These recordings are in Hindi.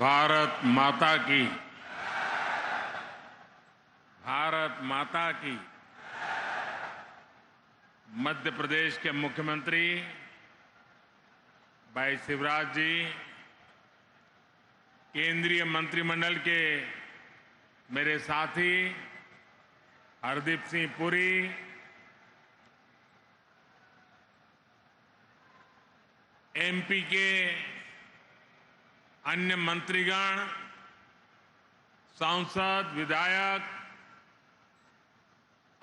भारत माता की। भारत माता की। मध्य प्रदेश के मुख्यमंत्री भाई शिवराज जी, केंद्रीय मंत्रिमंडल के मेरे साथी हरदीप सिंह पुरी, एमपी के अन्य मंत्रीगण, सांसद, विधायक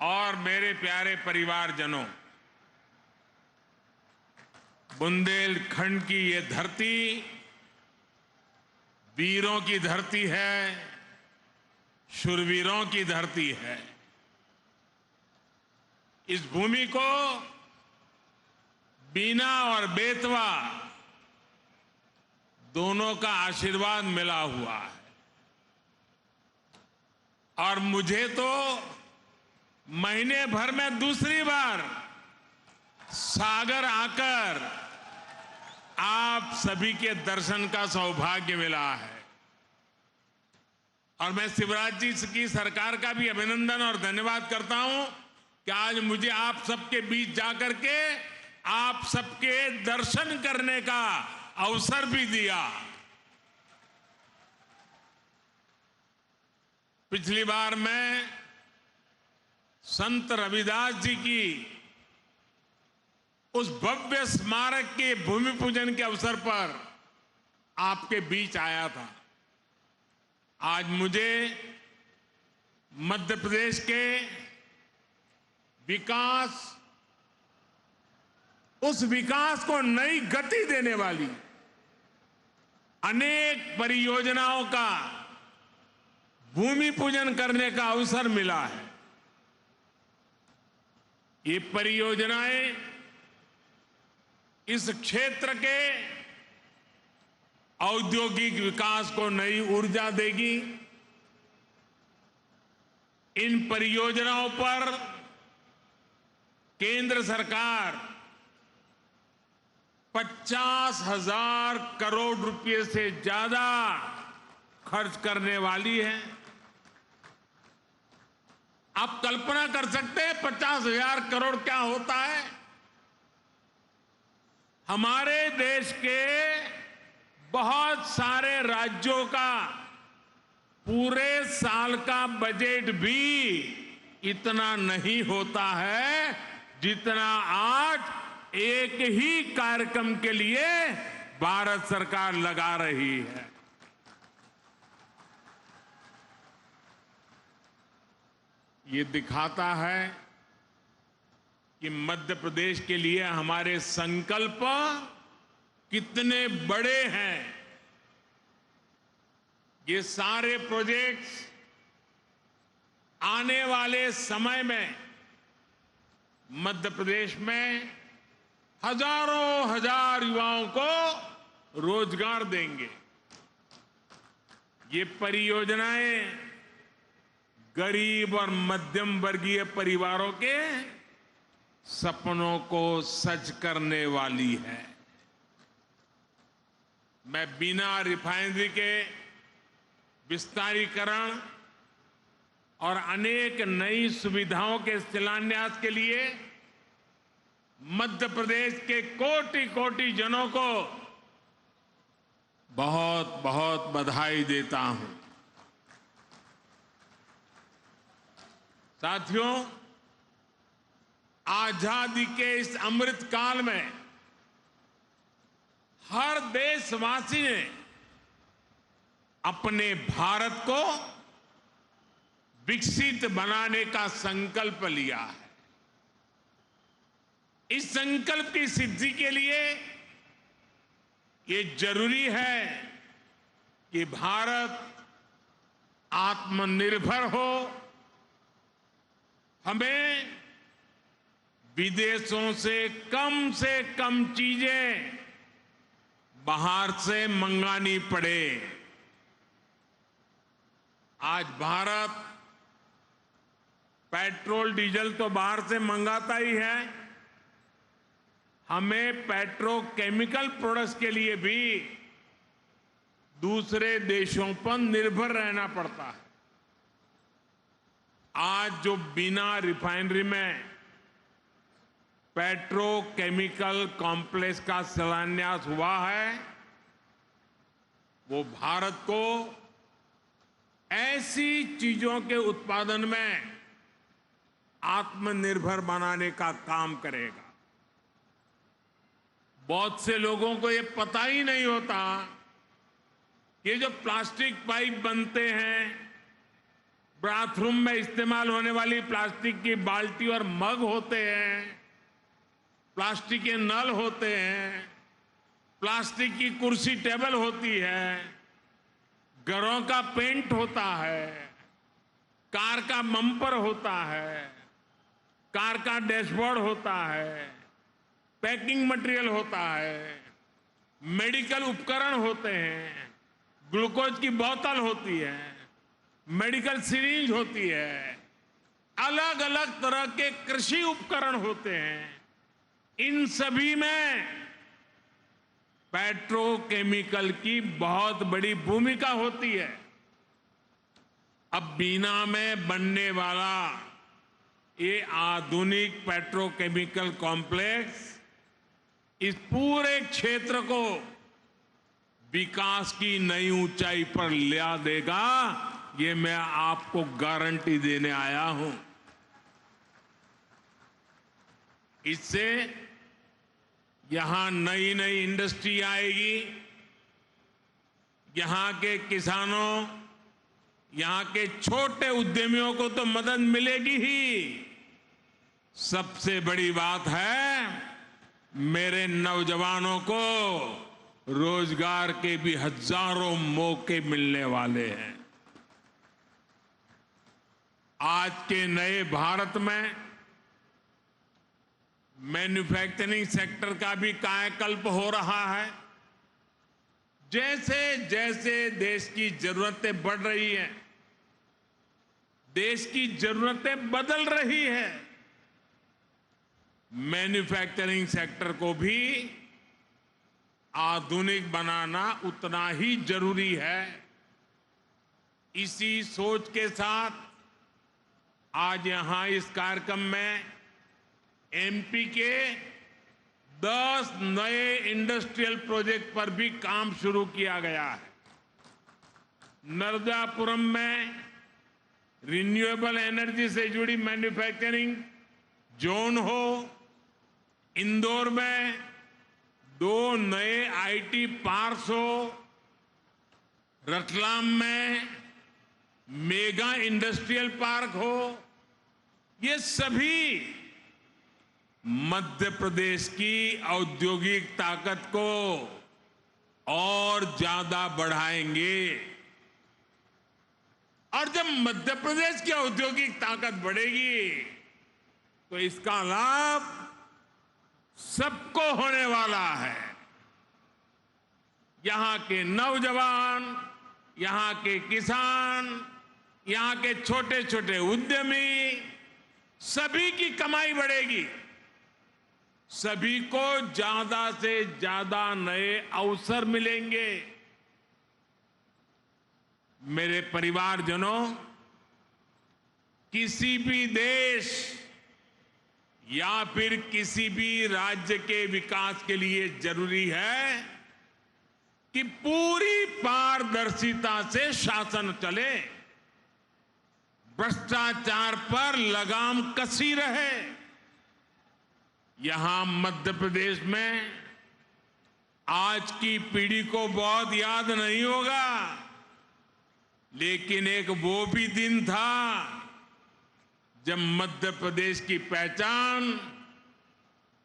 और मेरे प्यारे परिवारजनों, बुंदेलखंड की ये धरती वीरों की धरती है, शूरवीरों की धरती है। इस भूमि को बीना और बेतवा दोनों का आशीर्वाद मिला हुआ है और मुझे तो महीने भर में दूसरी बार सागर आकर आप सभी के दर्शन का सौभाग्य मिला है। और मैं शिवराज जी की सरकार का भी अभिनंदन और धन्यवाद करता हूं कि आज मुझे आप सबके बीच जाकर के आप सबके दर्शन करने का अवसर भी दिया। पिछली बार मैं संत रविदास जी की उस भव्य स्मारक के भूमि पूजन के अवसर पर आपके बीच आया था। आज मुझे मध्य प्रदेश के विकास, उस विकास को नई गति देने वाली अनेक परियोजनाओं का भूमि पूजन करने का अवसर मिला है। ये परियोजनाएं इस क्षेत्र के औद्योगिक विकास को नई ऊर्जा देगी। इन परियोजनाओं पर केंद्र सरकार 50,000 करोड़ रुपए से ज्यादा खर्च करने वाली है। आप कल्पना कर सकते हैं 50,000 करोड़ क्या होता है? हमारे देश के बहुत सारे राज्यों का पूरे साल का बजट भी इतना नहीं होता है जितना आज एक ही कार्यक्रम के लिए भारत सरकार लगा रही है। ये दिखाता है कि मध्य प्रदेश के लिए हमारे संकल्प कितने बड़े हैं। ये सारे प्रोजेक्ट्स आने वाले समय में मध्य प्रदेश में हजारों हजार युवाओं को रोजगार देंगे। ये परियोजनाएं गरीब और मध्यम वर्गीय परिवारों के सपनों को सच करने वाली है। मैं बिना रिफाइनरी के विस्तारीकरण और अनेक नई सुविधाओं के शिलान्यास के लिए मध्य प्रदेश के कोटि कोटि जनों को बहुत बहुत बधाई देता हूं। साथियों, आजादी के इस अमृत काल में हर देशवासी ने अपने भारत को विकसित बनाने का संकल्प लिया है। इस संकल्प की सिद्धि के लिए ये जरूरी है कि भारत आत्मनिर्भर हो। हमें विदेशों से कम चीजें बाहर से मंगानी पड़े। आज भारत पेट्रोल डीजल तो बाहर से मंगाता ही है, हमें पेट्रोकेमिकल प्रोडक्ट्स के लिए भी दूसरे देशों पर निर्भर रहना पड़ता है। आज जो बिना रिफाइनरी में पेट्रोकेमिकल कॉम्प्लेक्स का शिलान्यास हुआ है, वो भारत को ऐसी चीजों के उत्पादन में आत्मनिर्भर बनाने का काम करेगा। बहुत से लोगों को ये पता ही नहीं होता कि जो प्लास्टिक पाइप बनते हैं, बाथरूम में इस्तेमाल होने वाली प्लास्टिक की बाल्टी और मग होते हैं, प्लास्टिक के नल होते हैं, प्लास्टिक की कुर्सी टेबल होती है, घरों का पेंट होता है, कार का बम्पर होता है, कार का डैशबोर्ड होता है, पैकिंग मटेरियल होता है, मेडिकल उपकरण होते हैं, ग्लूकोज की बोतल होती है, मेडिकल सिरिंज होती है, अलग अलग तरह के कृषि उपकरण होते हैं। इन सभी में पेट्रोकेमिकल की बहुत बड़ी भूमिका होती है। अब बीना में बनने वाला ये आधुनिक पेट्रोकेमिकल कॉम्प्लेक्स इस पूरे क्षेत्र को विकास की नई ऊंचाई पर ले देगा, ये मैं आपको गारंटी देने आया हूं। इससे यहां नई नई इंडस्ट्री आएगी, यहां के किसानों, यहां के छोटे उद्यमियों को तो मदद मिलेगी ही, सबसे बड़ी बात है मेरे नौजवानों को रोजगार के भी हजारों मौके मिलने वाले हैं। आज के नए भारत में मैन्युफैक्चरिंग सेक्टर का भी कायाकल्प हो रहा है। जैसे जैसे देश की जरूरतें बढ़ रही हैं, देश की जरूरतें बदल रही है, मैन्युफैक्चरिंग सेक्टर को भी आधुनिक बनाना उतना ही जरूरी है। इसी सोच के साथ आज यहां इस कार्यक्रम में एमपी के 10 नए इंडस्ट्रियल प्रोजेक्ट पर भी काम शुरू किया गया है। नर्मदापुरम में रिन्यूएबल एनर्जी से जुड़ी मैन्युफैक्चरिंग जोन हो, इंदौर में 2 नए आईटी पार्क्स हो, रतलाम में मेगा इंडस्ट्रियल पार्क हो, ये सभी मध्य प्रदेश की औद्योगिक ताकत को और ज्यादा बढ़ाएंगे। और जब मध्य प्रदेश की औद्योगिक ताकत बढ़ेगी तो इसका लाभ सबको होने वाला है। यहां के नौजवान, यहां के किसान, यहां के छोटे छोटे उद्यमी, सभी की कमाई बढ़ेगी, सभी को ज्यादा से ज्यादा नए अवसर मिलेंगे। मेरे परिवारजनों, किसी भी देश या फिर किसी भी राज्य के विकास के लिए जरूरी है कि पूरी पारदर्शिता से शासन चले, भ्रष्टाचार पर लगाम कसी रहे। यहां मध्य प्रदेश में आज की पीढ़ी को बहुत याद नहीं होगा, लेकिन एक वो भी दिन था जब मध्य प्रदेश की पहचान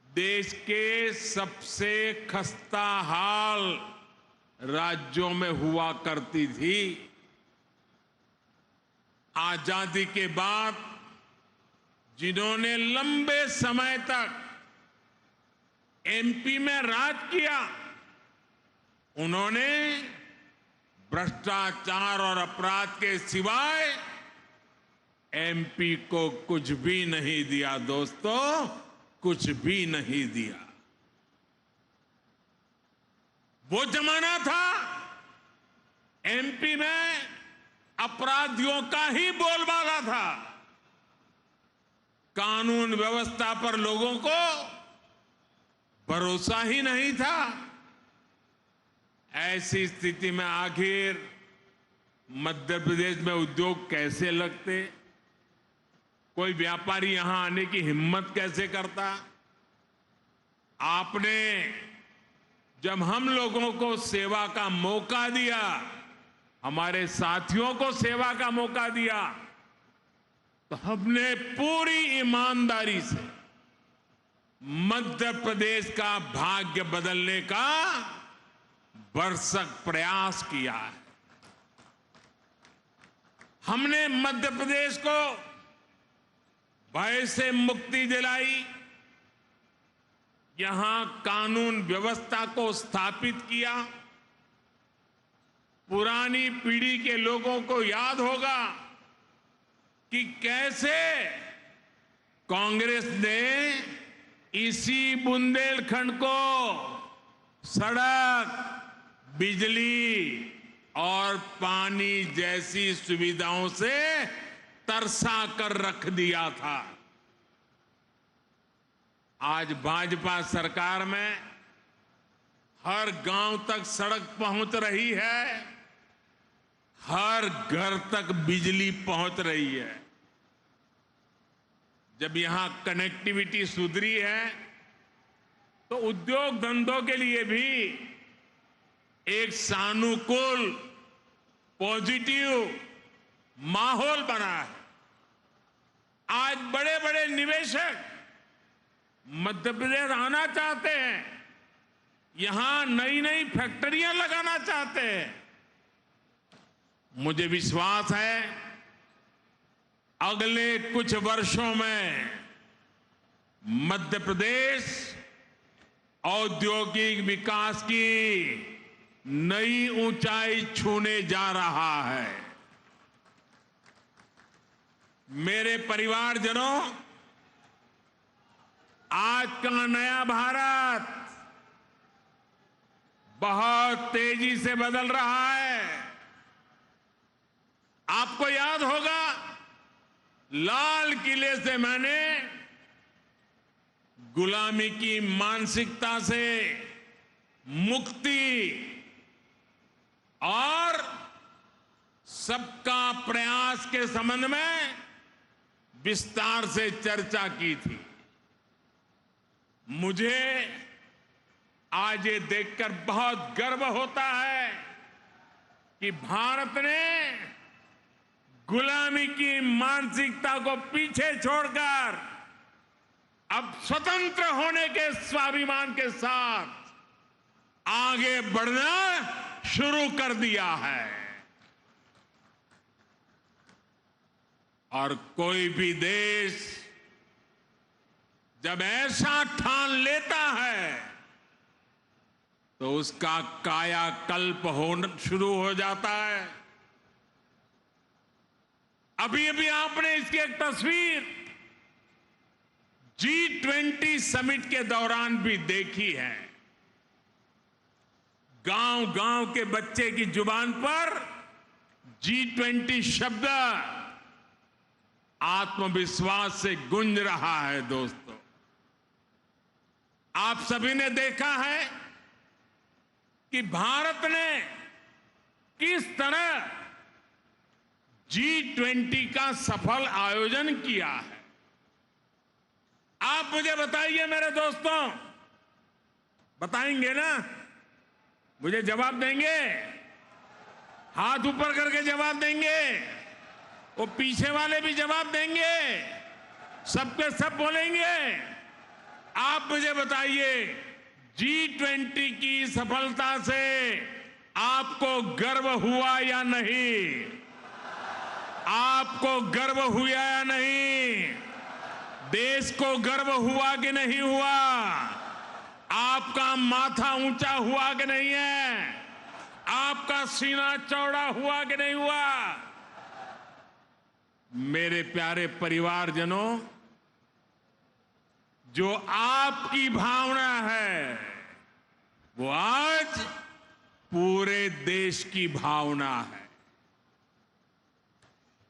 देश के सबसे खस्ता हाल राज्यों में हुआ करती थी। आजादी के बाद जिन्होंने लंबे समय तक एमपी में राज किया, उन्होंने भ्रष्टाचार और अपराध के सिवाय एमपी को कुछ भी नहीं दिया। दोस्तों, कुछ भी नहीं दिया। वो जमाना था एमपी में अपराधियों का ही बोलबाला था। कानून व्यवस्था पर लोगों को भरोसा ही नहीं था। ऐसी स्थिति में आखिर मध्य प्रदेश में उद्योग कैसे लगते? कोई व्यापारी यहां आने की हिम्मत कैसे करता? आपने जब हम लोगों को सेवा का मौका दिया, हमारे साथियों को सेवा का मौका दिया, तो हमने पूरी ईमानदारी से मध्य प्रदेश का भाग्य बदलने का भरसक प्रयास किया है। हमने मध्य प्रदेश को भय से मुक्ति दिलाई, यहां कानून व्यवस्था को स्थापित किया। पुरानी पीढ़ी के लोगों को याद होगा कि कैसे कांग्रेस ने इसी बुंदेलखंड को सड़क, बिजली और पानी जैसी सुविधाओं से तरसा कर रख दिया था। आज भाजपा सरकार में हर गांव तक सड़क पहुंच रही है, हर घर तक बिजली पहुंच रही है। जब यहां कनेक्टिविटी सुधरी है तो उद्योग धंधों के लिए भी एक सानुकूल, पॉजिटिव माहौल बना है। आज बड़े बड़े निवेशक मध्य प्रदेश आना चाहते हैं, यहां नई नई फैक्ट्रियां लगाना चाहते हैं। मुझे विश्वास है अगले कुछ वर्षों में मध्य प्रदेश औद्योगिक विकास की नई ऊंचाई छूने जा रहा है। मेरे परिवारजनों, आज का नया भारत बहुत तेजी से बदल रहा है। आपको याद होगा, लाल किले से मैंने गुलामी की मानसिकता से मुक्ति और सबका प्रयास के संबंध में विस्तार से चर्चा की थी। मुझे आज ये देखकर बहुत गर्व होता है कि भारत ने गुलामी की मानसिकता को पीछे छोड़कर अब स्वतंत्र होने के स्वाभिमान के साथ आगे बढ़ना शुरू कर दिया है। और कोई भी देश जब ऐसा ठान लेता है तो उसका कायाकल्प होना शुरू हो जाता है। अभी अभी आपने इसकी एक तस्वीर G20 समिट के दौरान भी देखी है। गांव गांव के बच्चे की जुबान पर G20 शब्द आत्मविश्वास से गूंज रहा है। दोस्तों, आप सभी ने देखा है कि भारत ने किस तरह G20 का सफल आयोजन किया है। आप मुझे बताइए मेरे दोस्तों, बताएंगे ना? मुझे जवाब देंगे? हाथ ऊपर करके जवाब देंगे? वो पीछे वाले भी जवाब देंगे? सबके सब बोलेंगे? आप मुझे बताइए, G20 की सफलता से आपको गर्व हुआ या नहीं? आपको गर्व हुआ या नहीं? देश को गर्व हुआ कि नहीं हुआ? आपका माथा ऊंचा हुआ कि नहीं है? आपका सीना चौड़ा हुआ कि नहीं हुआ? मेरे प्यारे परिवारजनों, जो आपकी भावना है वो आज पूरे देश की भावना है।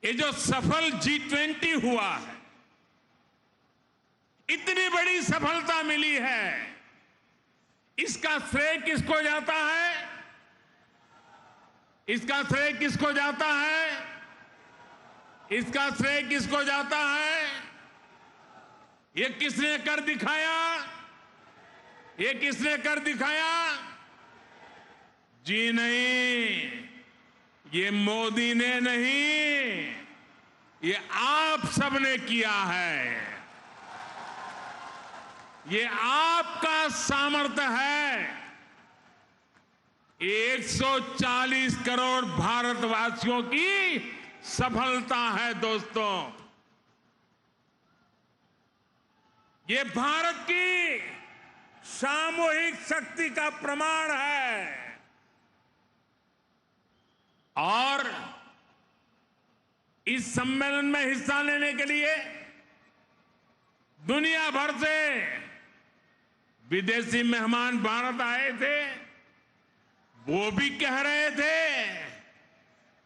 ये जो सफल G20 हुआ है, इतनी बड़ी सफलता मिली है, इसका श्रेय किसको जाता है? इसका श्रेय किसको जाता है? इसका श्रेय किसको जाता है? ये किसने कर दिखाया? ये किसने कर दिखाया? जी नहीं, ये मोदी ने नहीं, ये आप सबने किया है। ये आपका सामर्थ्य है। 140 करोड़ भारतवासियों की सफलता है दोस्तों। ये भारत की सामूहिक शक्ति का प्रमाण है। और इस सम्मेलन में हिस्सा लेने के लिए दुनिया भर से विदेशी मेहमान भारत आए थे। वो भी कह रहे थे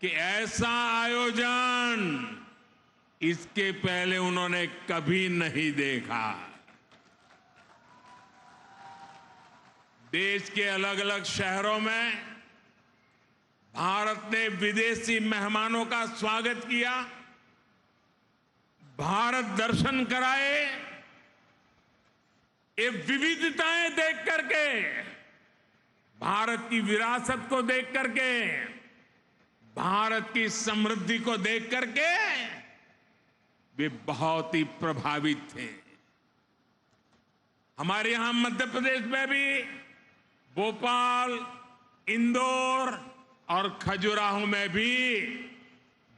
कि ऐसा आयोजन इसके पहले उन्होंने कभी नहीं देखा। देश के अलग अलग शहरों में भारत ने विदेशी मेहमानों का स्वागत किया, भारत दर्शन कराए। ये विविधताएं देख करके, भारत की विरासत को देख करके, भारत की समृद्धि को देख करके वे बहुत ही प्रभावित थे। हमारे यहां मध्य प्रदेश में भी भोपाल, इंदौर और खजुराहो में भी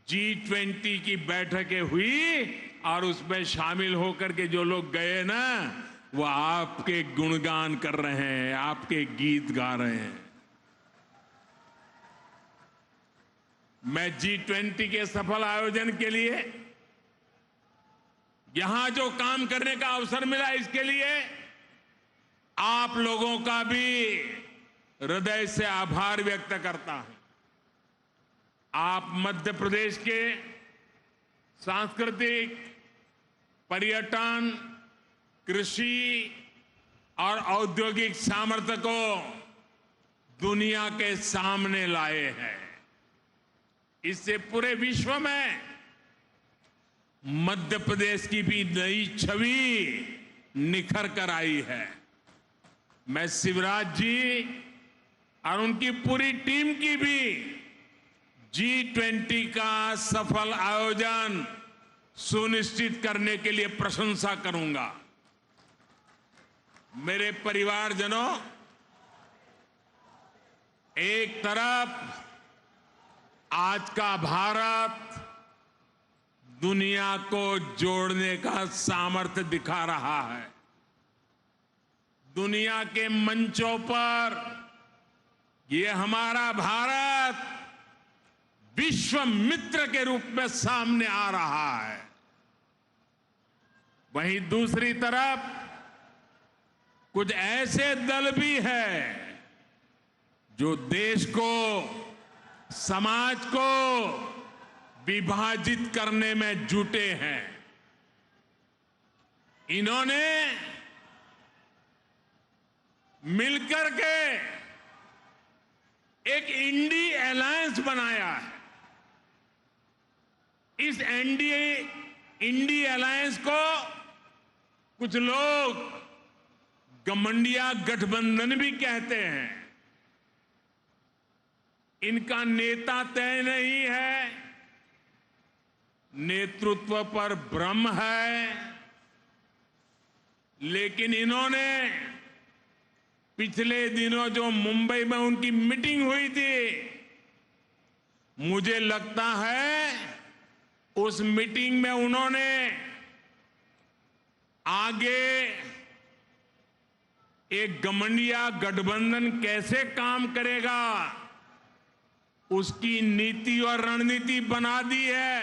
G20 की बैठकें हुई और उसमें शामिल होकर के जो लोग गए ना, वो आपके गुणगान कर रहे हैं, आपके गीत गा रहे हैं। मैं G20 के सफल आयोजन के लिए, यहां जो काम करने का अवसर मिला, इसके लिए आप लोगों का भी हृदय से आभार व्यक्त करता हूं। आप मध्य प्रदेश के सांस्कृतिक, पर्यटन, कृषि और औद्योगिक सामर्थ्य को दुनिया के सामने लाए हैं। इससे पूरे विश्व में मध्य प्रदेश की भी नई छवि निखर कर आई है। मैं शिवराज जी और उनकी पूरी टीम की भी G20 का सफल आयोजन सुनिश्चित करने के लिए प्रशंसा करूंगा। मेरे परिवारजनों, एक तरफ आज का भारत दुनिया को जोड़ने का सामर्थ्य दिखा रहा है। दुनिया के मंचों पर ये हमारा भारत विश्व मित्र के रूप में सामने आ रहा है। वहीं दूसरी तरफ कुछ ऐसे दल भी हैं जो देश को, समाज को विभाजित करने में जुटे हैं। इन्होंने मिलकर के एक इंडी अलायंस बनाया है। इस इंडी अलायंस को कुछ लोग गठबंधन गठबंधन भी कहते हैं। इनका नेता तय नहीं है, नेतृत्व पर भ्रम है, लेकिन इन्होंने पिछले दिनों जो मुंबई में उनकी मीटिंग हुई थी, मुझे लगता है उस मीटिंग में उन्होंने आगे एक गठबंधन गठबंधन कैसे काम करेगा उसकी नीति और रणनीति बना दी है।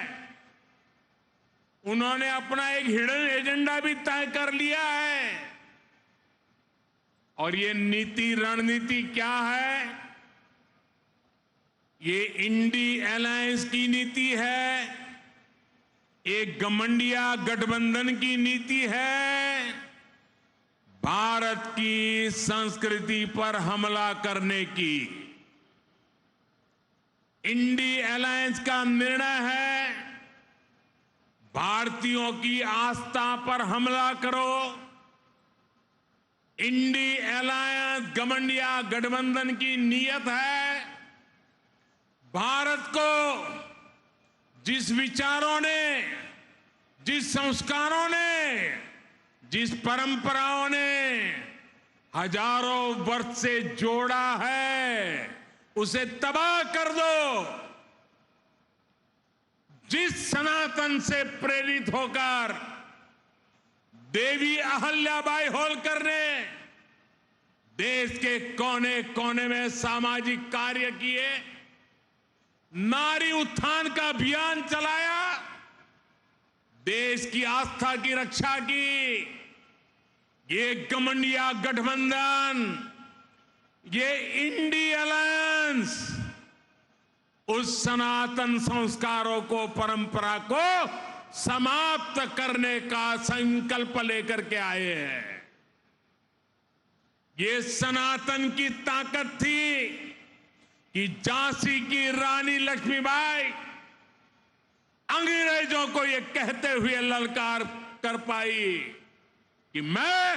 उन्होंने अपना एक हिडन एजेंडा भी तय कर लिया है। और ये नीति रणनीति क्या है, ये इंडी अलायंस की नीति है, एक गठबंधन गठबंधन की नीति है, भारत की संस्कृति पर हमला करने की। इंडी अलायंस का निर्णय है, भारतीयों की आस्था पर हमला करो। इंडी अलायंस गठबंधन की नीयत है, भारत को जिस विचारों ने, जिस संस्कारों ने, जिस परंपराओं ने हजारों वर्ष से जोड़ा है, उसे तबाह कर दो। जिस सनातन से प्रेरित होकर देवी अहल्याबाई होलकर ने देश के कोने कोने में सामाजिक कार्य किए, नारी उत्थान का अभियान चलाया, देश की आस्था की रक्षा की, ये गठबंधन, ये इंडी अलायंस उस सनातन संस्कारों को, परंपरा को समाप्त करने का संकल्प लेकर के आए हैं। ये सनातन की ताकत थी कि झांसी की रानी लक्ष्मीबाई अंग्रेजों को ये कहते हुए ललकार कर पाई कि मैं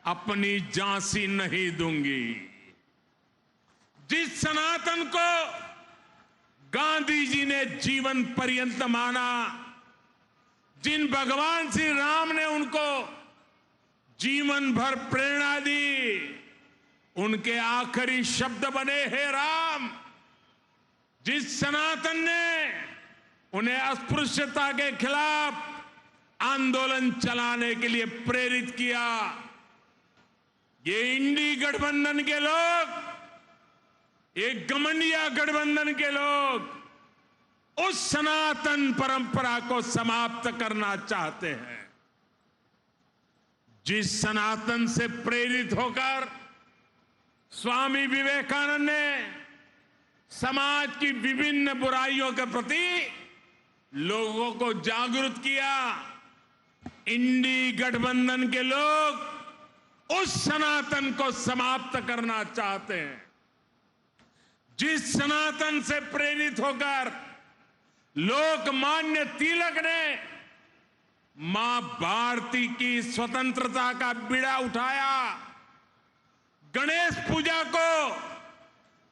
अपनी झांसी नहीं दूंगी। जिस सनातन को गांधी जी ने जीवन पर्यंत माना, जिन भगवान श्री राम ने उनको जीवन भर प्रेरणा दी, उनके आखिरी शब्द बने हे राम। जिस सनातन ने उन्हें अस्पृश्यता के खिलाफ आंदोलन चलाने के लिए प्रेरित किया, ये इंडी गठबंधन के लोग, एक गठबंधन के लोग उस सनातन परंपरा को समाप्त करना चाहते हैं। जिस सनातन से प्रेरित होकर स्वामी विवेकानंद ने समाज की विभिन्न बुराइयों के प्रति लोगों को जागरूक किया, इंडी गठबंधन के लोग उस सनातन को समाप्त करना चाहते हैं। जिस सनातन से प्रेरित होकर लोकमान्य तिलक ने मां भारती की स्वतंत्रता का बीड़ा उठाया, गणेश पूजा को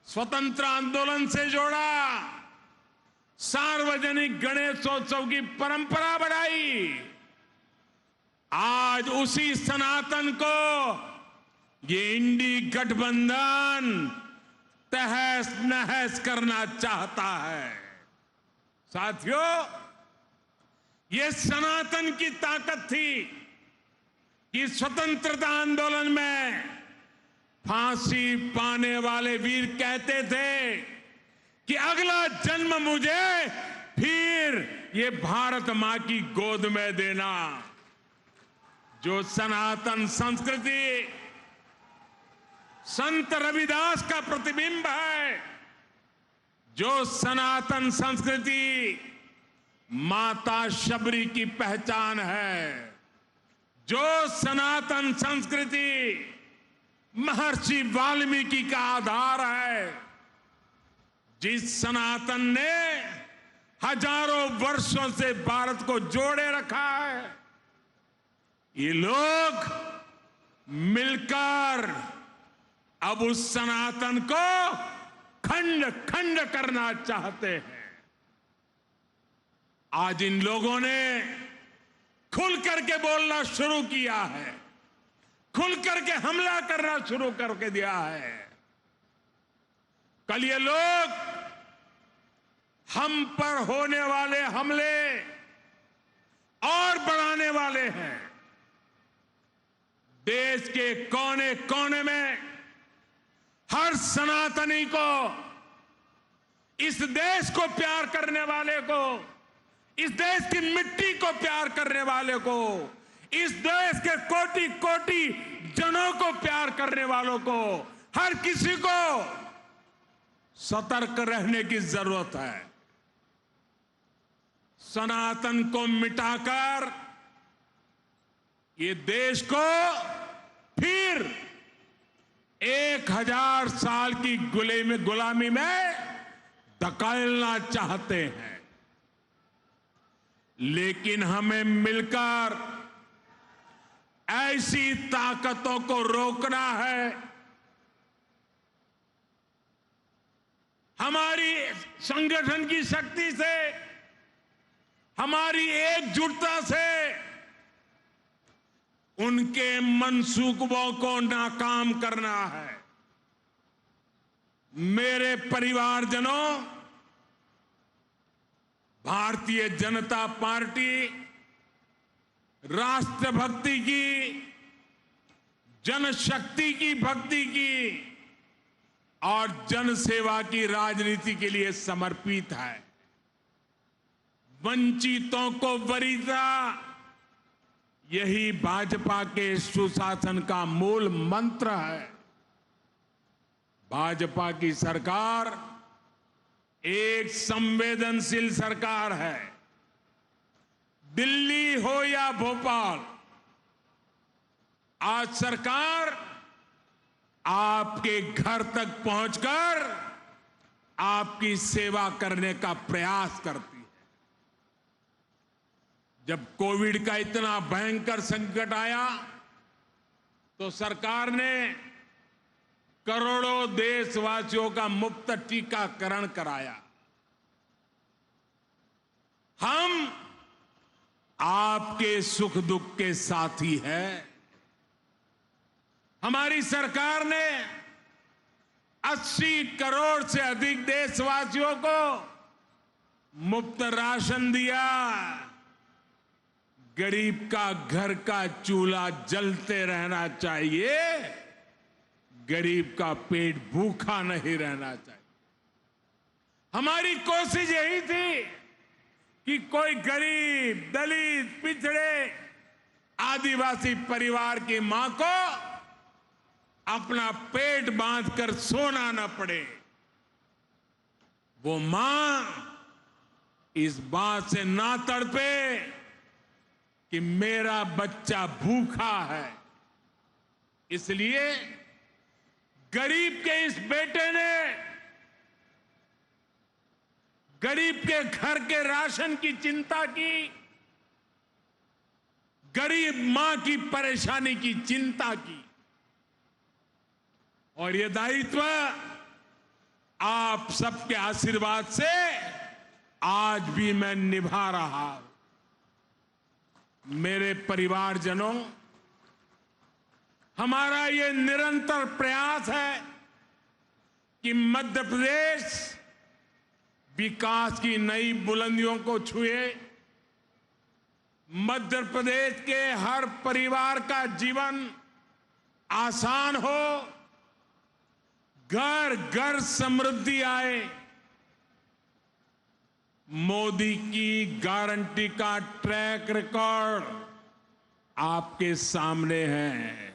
स्वतंत्र आंदोलन से जोड़ा, सार्वजनिक गणेशोत्सव की परंपरा बढ़ाई, आज उसी सनातन को ये इंडी गठबंधन तहस नहस करना चाहता है। साथियों, ये सनातन की ताकत थी कि स्वतंत्रता आंदोलन में फांसी पाने वाले वीर कहते थे कि अगला जन्म मुझे फिर ये भारत मां की गोद में देना। जो सनातन संस्कृति संत रविदास का प्रतिबिंब है, जो सनातन संस्कृति माता शबरी की पहचान है, जो सनातन संस्कृति महर्षि वाल्मीकि का आधार है, जिस सनातन ने हजारों वर्षों से भारत को जोड़े रखा है, ये लोग मिलकर अब उस सनातन को खंड खंड करना चाहते हैं। आज इन लोगों ने खुल करके बोलना शुरू किया है, खुल करके हमला करना शुरू करके दिया है। कल ये लोग हम पर होने वाले हमले और बढ़ाने वाले हैं। देश के कोने कोने में हर सनातनी को, इस देश को प्यार करने वाले को, इस देश की मिट्टी को प्यार करने वाले को, इस देश के कोटि कोटि जनों को प्यार करने वालों को, हर किसी को सतर्क रहने की जरूरत है। सनातन को मिटाकर ये देश को फिर 1000 साल की गुलामी में धकेलना चाहते हैं। लेकिन हमें मिलकर ऐसी ताकतों को रोकना है। हमारी संगठन की शक्ति से, हमारी एकजुटता से उनके मंसूबों को नाकाम करना है। मेरे परिवारजनों, भारतीय जनता पार्टी राष्ट्रभक्ति की, जनशक्ति की भक्ति की और जनसेवा की राजनीति के लिए समर्पित है। वंचितों को वरीयता, यही भाजपा के सुशासन का मूल मंत्र है। भाजपा की सरकार एक संवेदनशील सरकार है। दिल्ली हो या भोपाल, आज सरकार आपके घर तक पहुंचकर आपकी सेवा करने का प्रयास करती है। जब कोविड का इतना भयंकर संकट आया तो सरकार ने करोड़ों देशवासियों का मुफ्त टीकाकरण कराया। हम आपके सुख दुख के साथी हैं। हमारी सरकार ने 80 करोड़ से अधिक देशवासियों को मुफ्त राशन दिया। गरीब का घर का चूल्हा जलते रहना चाहिए, गरीब का पेट भूखा नहीं रहना चाहिए। हमारी कोशिश यही थी कि कोई गरीब, दलित, पिछड़े, आदिवासी परिवार की मां को अपना पेट बांधकर सोना न पड़े। वो मां इस बात से ना तड़पे कि मेरा बच्चा भूखा है। इसलिए गरीब के इस बेटे ने गरीब के घर के राशन की चिंता की, गरीब मां की परेशानी की चिंता की, और ये दायित्व आप सबके आशीर्वाद से आज भी मैं निभा रहा हूं। मेरे परिवारजनों, हमारा ये निरंतर प्रयास है कि मध्य प्रदेश विकास की नई बुलंदियों को छुए, मध्य प्रदेश के हर परिवार का जीवन आसान हो, घर घर समृद्धि आए। मोदी की गारंटी का ट्रैक रिकॉर्ड आपके सामने है।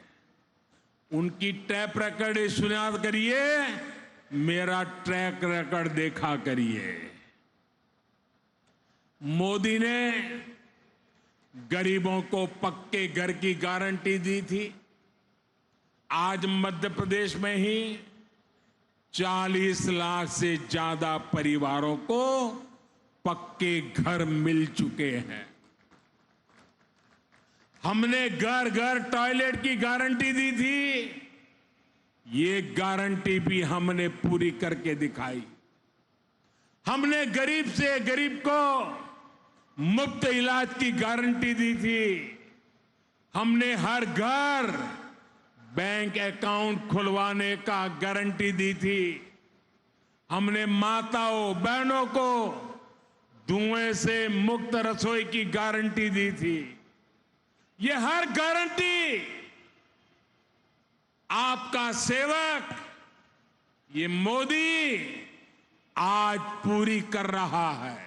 उनकी ट्रैक रिकॉर्ड सुना करिए, मेरा ट्रैक रिकॉर्ड देखा करिए। मोदी ने गरीबों को पक्के घर की गारंटी दी थी। आज मध्य प्रदेश में ही 40 लाख से ज्यादा परिवारों को पक्के घर मिल चुके हैं। हमने घर घर टॉयलेट की गारंटी दी थी, ये गारंटी भी हमने पूरी करके दिखाई। हमने गरीब से गरीब को मुफ्त इलाज की गारंटी दी थी। हमने हर घर बैंक अकाउंट खुलवाने का गारंटी दी थी। हमने माताओं बहनों को धुएं से मुक्त रसोई की गारंटी दी थी। ये हर गारंटी आपका सेवक ये मोदी आज पूरी कर रहा है।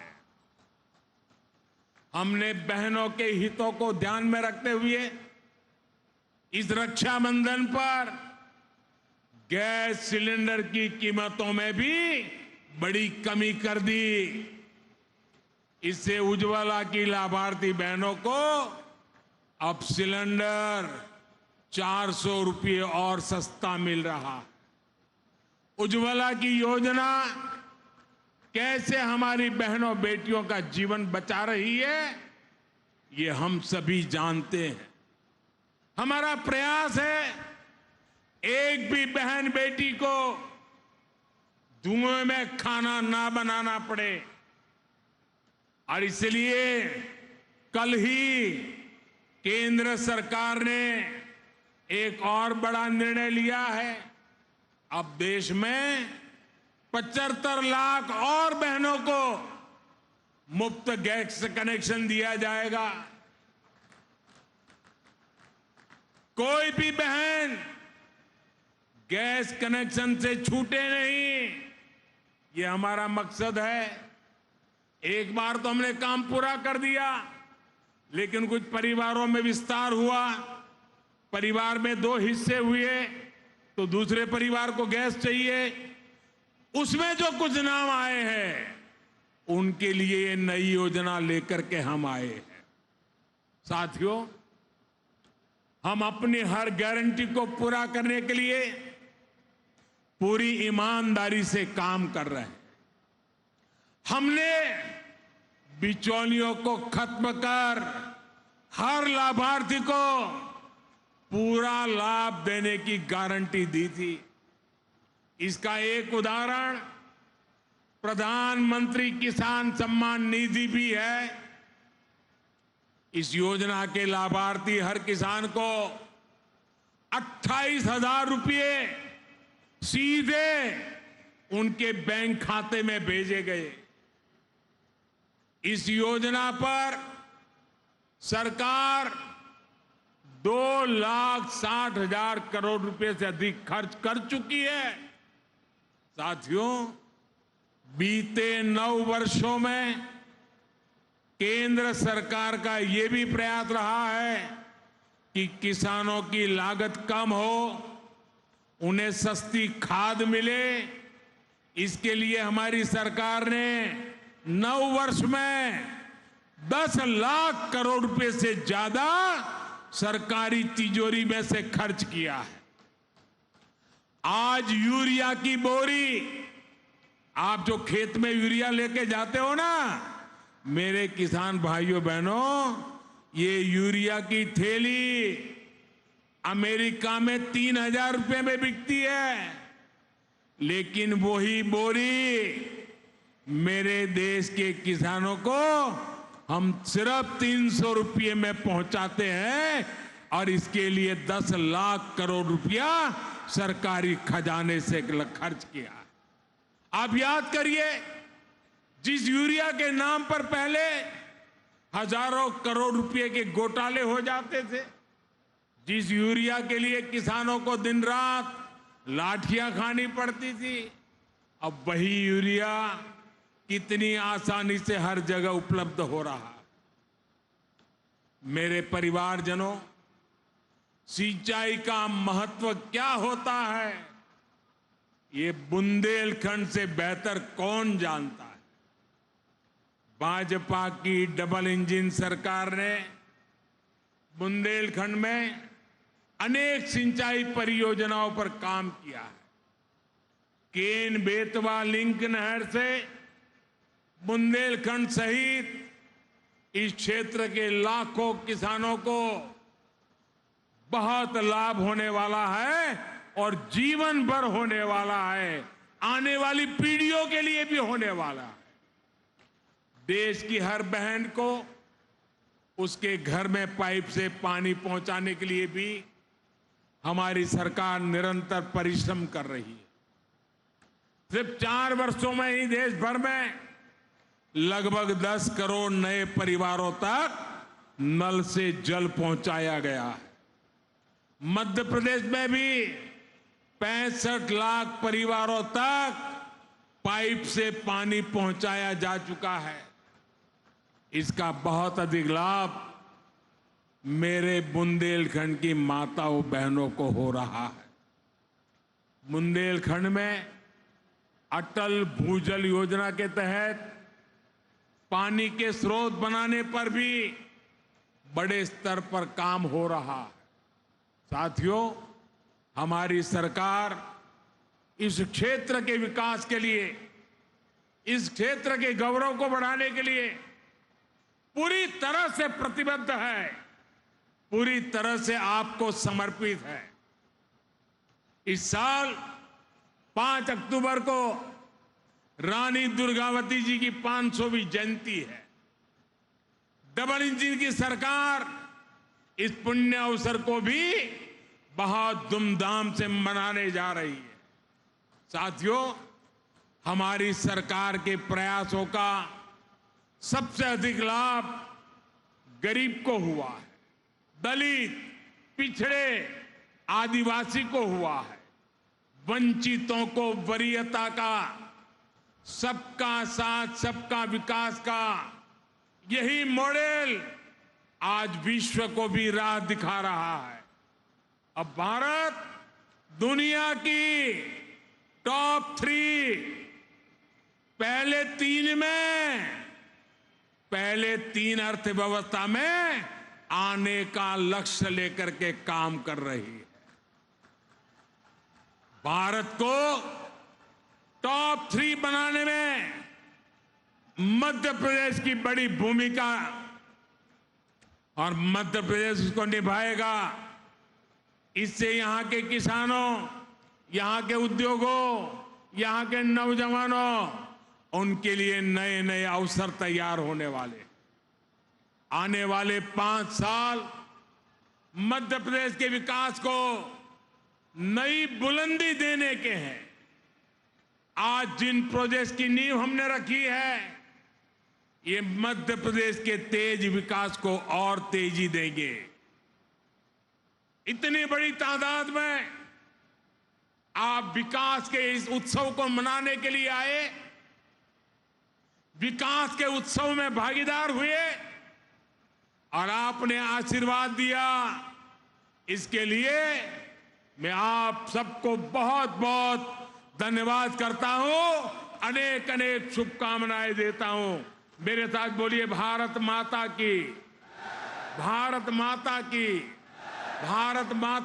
हमने बहनों के हितों को ध्यान में रखते हुए इस रक्षाबंधन पर गैस सिलेंडर की कीमतों में भी बड़ी कमी कर दी। इससे उज्ज्वला की लाभार्थी बहनों को अब सिलेंडर 400 रुपये और सस्ता मिल रहा। उज्ज्वला की योजना कैसे हमारी बहनों बेटियों का जीवन बचा रही है, ये हम सभी जानते हैं। हमारा प्रयास है एक भी बहन बेटी को धुएं में खाना ना बनाना पड़े, और इसलिए कल ही केंद्र सरकार ने एक और बड़ा निर्णय लिया है। अब देश में 75 लाख और बहनों को मुफ्त गैस कनेक्शन दिया जाएगा। कोई भी बहन गैस कनेक्शन से छूटे नहीं, ये हमारा मकसद है। एक बार तो हमने काम पूरा कर दिया, लेकिन कुछ परिवारों में विस्तार हुआ। परिवार में 2 हिस्से हुए, तो दूसरे परिवार को गैस चाहिए। उसमें जो कुछ नाम आए हैं, उनके लिए ये नई योजना लेकर के हम आए हैं। साथियों, हम अपनी हर गारंटी को पूरा करने के लिए पूरी ईमानदारी से काम कर रहे हैं। हमने बिचौलियों को खत्म कर हर लाभार्थी को पूरा लाभ देने की गारंटी दी थी। इसका एक उदाहरण प्रधानमंत्री किसान सम्मान निधि भी है। इस योजना के लाभार्थी हर किसान को 28,000 रुपये सीधे उनके बैंक खाते में भेजे गए। इस योजना पर सरकार 2,60,000 करोड़ रुपए से अधिक खर्च कर चुकी है। साथियों, बीते 9 वर्षों में केंद्र सरकार का ये भी प्रयास रहा है कि किसानों की लागत कम हो, उन्हें सस्ती खाद मिले। इसके लिए हमारी सरकार ने 9 वर्ष में 10 लाख करोड़ रुपए से ज्यादा सरकारी तिजोरी में से खर्च किया है। आज यूरिया की बोरी, आप जो खेत में यूरिया लेके जाते हो ना, मेरे किसान भाइयों बहनों, ये यूरिया की थैली अमेरिका में 3,000 रुपए में बिकती है, लेकिन वही बोरी मेरे देश के किसानों को हम सिर्फ 300 रुपये में पहुंचाते हैं, और इसके लिए 10 लाख करोड़ रुपया सरकारी खजाने से खर्च किया। आप याद करिए, जिस यूरिया के नाम पर पहले हजारों करोड़ रुपए के घोटाले हो जाते थे, जिस यूरिया के लिए किसानों को दिन रात लाठियां खानी पड़ती थी, अब वही यूरिया कितनी आसानी से हर जगह उपलब्ध हो रहा। मेरे परिवारजनों, सिंचाई का महत्व क्या होता है, ये बुंदेलखंड से बेहतर कौन जानता है। भाजपा की डबल इंजन सरकार ने बुंदेलखंड में अनेक सिंचाई परियोजनाओं पर काम किया है। केन बेतवा लिंक नहर से बुंदेलखंड सहित इस क्षेत्र के लाखों किसानों को बहुत लाभ होने वाला है, और जीवन भर होने वाला है, आने वाली पीढ़ियों के लिए भी होने वाला है। देश की हर बहन को उसके घर में पाइप से पानी पहुंचाने के लिए भी हमारी सरकार निरंतर परिश्रम कर रही है। सिर्फ 4 वर्षों में ही देश भर में लगभग 10 करोड़ नए परिवारों तक नल से जल पहुंचाया गया है। मध्य प्रदेश में भी 65 लाख परिवारों तक पाइप से पानी पहुंचाया जा चुका है। इसका बहुत अधिक लाभ मेरे बुंदेलखंड की माताओं बहनों को हो रहा है। बुंदेलखंड में अटल भूजल योजना के तहत पानी के स्रोत बनाने पर भी बड़े स्तर पर काम हो रहा है। साथियों, हमारी सरकार इस क्षेत्र के विकास के लिए, इस क्षेत्र के गौरव को बढ़ाने के लिए पूरी तरह से प्रतिबद्ध है, पूरी तरह से आपको समर्पित है। इस साल 5 अक्टूबर को रानी दुर्गावती जी की 500वीं जयंती है। डबल इंजन की सरकार इस पुण्य अवसर को भी बहुत धूमधाम से मनाने जा रही है। साथियों, हमारी सरकार के प्रयासों का सबसे अधिक लाभ गरीब को हुआ है, दलित, पिछड़े, आदिवासी को हुआ है। वंचितों को वरीयता का, सबका साथ सबका विकास का यही मॉडल आज विश्व को भी राह दिखा रहा है। अब भारत दुनिया की टॉप 3 पहले तीन अर्थव्यवस्था में आने का लक्ष्य लेकर के काम कर रही है। भारत को टॉप 3 बनाने में मध्य प्रदेश की बड़ी भूमिका, और मध्य प्रदेश उसको निभाएगा। इससे यहां के किसानों, यहां के उद्योगों, यहां के नौजवानों, उनके लिए नए नए अवसर तैयार होने वाले। आने वाले 5 साल मध्य प्रदेश के विकास को नई बुलंदी देने के हैं। आज जिन प्रोजेक्ट्स की नींव हमने रखी है, ये मध्य प्रदेश के तेज विकास को और तेजी देंगे। इतनी बड़ी तादाद में आप विकास के इस उत्सव को मनाने के लिए आए, विकास के उत्सव में भागीदार हुए और आपने आशीर्वाद दिया। इसके लिए मैं आप सबको बहुत बहुत धन्यवाद करता हूं, अनेक अनेक शुभकामनाएं देता हूं। मेरे साथ बोलिए, भारत माता की, भारत माता की, भारत माता